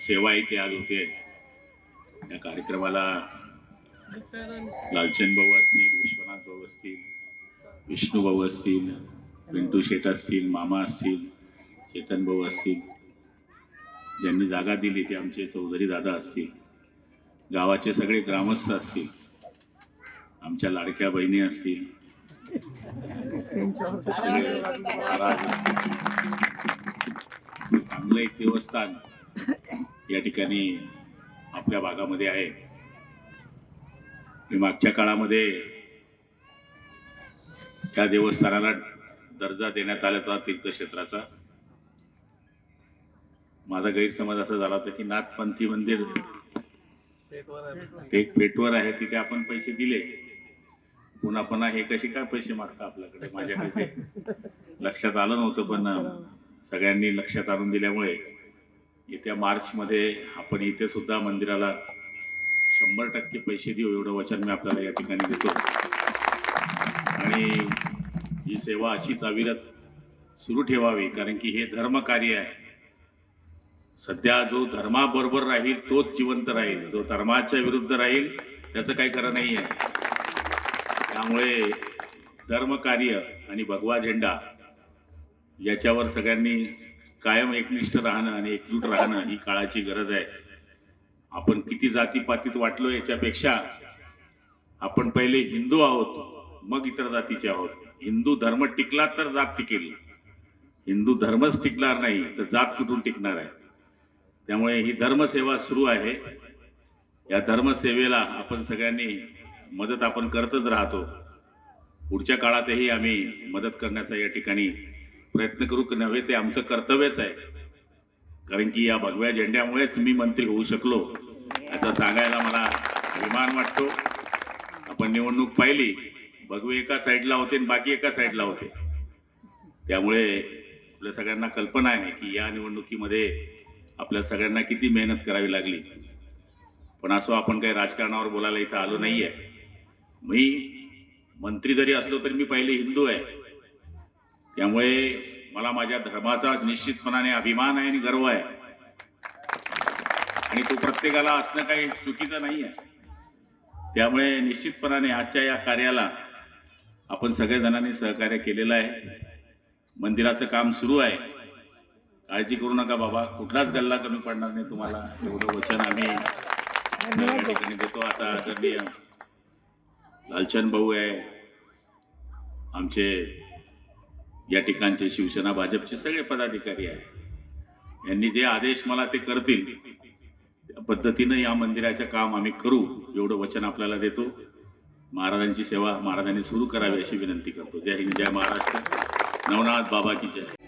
सेवा इथे आज होते। या कार्यक्रमाला लालचंद भाऊ असतील, विश्वनाथ भाऊ असतील, विष्णू भाऊ असतील, पिंटू शेठ असतील, मामा असतील, चेतन भाऊ असतील, ज्यांनी जागा दिली ते आमचे चौधरी दादा असतील, गावाचे सगळे ग्रामस्थ असतील, आमच्या लाडक्या बहिणी असतील, सगळे महाराज असतील। चांगलं एक देवस्थान या ठिकाणी आपल्या भागामध्ये आहे। मागच्या काळामध्ये त्या देवस्थानाला दर्जा देण्यात आला होता तीर्थक्षेत्राचा। माझा गैरसमज असा झाला होता की नाथपंथी मंदिर एक पेटवर आहे, तिथे आपण पैसे दिले, पुन्हा पुन्हा हे कसे काय पैसे मागता आपल्याकडे, माझ्याकडे लक्षात आलं नव्हतं। पण सगळ्यांनी लक्षात आणून दिल्यामुळे येत्या मार्चमध्ये आपण इथे सुद्धा मंदिराला 100% पैसे देऊ एवढं वचन मी आपल्याला या ठिकाणी देतो। आणि ही सेवा अशीच अविरत सुरू ठेवावी, कारण की हे धर्म कार्य आहे। सध्या जो धर्माबरोबर राहील तोच जिवंत राहील, जो धर्माच्या विरुद्ध राहील त्याचं काही खरं नाही आहे। त्यामुळे धर्म कार्य आणि भगवा झेंडा याच्यावर सगळ्यांनी कायम एकनिष्ठ राहणं आणि एकजूट राहणं ही काळाची गरज आहे। आपण किती जातीपातीत वाटलो याच्यापेक्षा आपण पहिले हिंदू आहोत, मग इतर जातीचे आहोत। हिंदू धर्म टिकला तर जात टिकेल, हिंदू धर्मच टिकणार नाही तर जात कुठून टिकणार आहे। त्यामुळे ही धर्मसेवा सुरू आहे। या धर्मसेवेला आपण सगळ्यांनी मदत आपण करतच राहतो। पुढच्या काळातही आम्ही मदत करण्याचा या ठिकाणी प्रयत्न करू, नव्हे ते आमचं कर्तव्यच आहे। कारण की या भगव्या झेंड्यामुळेच मी मंत्री होऊ शकलो याचा सांगायला मला अभिमान वाटतो। आपण निवडणूक पाहिली, भगवे एका साईडला होते आणि बाकी एका साईडला होते। त्यामुळे आपल्या सगळ्यांना कल्पना आहे की या निवडणुकीमध्ये आपल्या सगळ्यांना किती मेहनत करावी लागली। पण असो, आपण काही राजकारणावर बोलायला इथं आलो नाहीये। मी मंत्री जरी असलो तरी मी पहिले हिंदू आहे। त्यामुळे मला माझ्या धर्माचा निश्चितपणाने अभिमान आहे आणि गर्व आहे, आणि तो प्रत्येकाला असणं काही चुकीचं नाही आहे। त्यामुळे निश्चितपणाने आजच्या या कार्याला आपण सगळेजणांनी सहकार्य केलेलं आहे। मंदिराचं काम सुरू आहे, काळजी करू नका बाबा, कुठलाच गल्ला कमी पडणार नाही तुम्हाला, एवढं वचन आम्ही या ठिकाणी देतो। आता आदरणीय लालचंद भाऊ आहे, आमचे या ठिकाणचे शिवसेना भाजपचे सगळे पदाधिकारी आहे, यांनी जे आदेश मला ते करतील त्या पद्धतीनं या मंदिराचं काम आम्ही करू एवढं वचन आपल्याला देतो। महाराजांची सेवा महाराजांनी सुरू करावी अशी विनंती करतो। जय हिंद, जय महाराष्ट्र, नवनाथ बाबा की जय।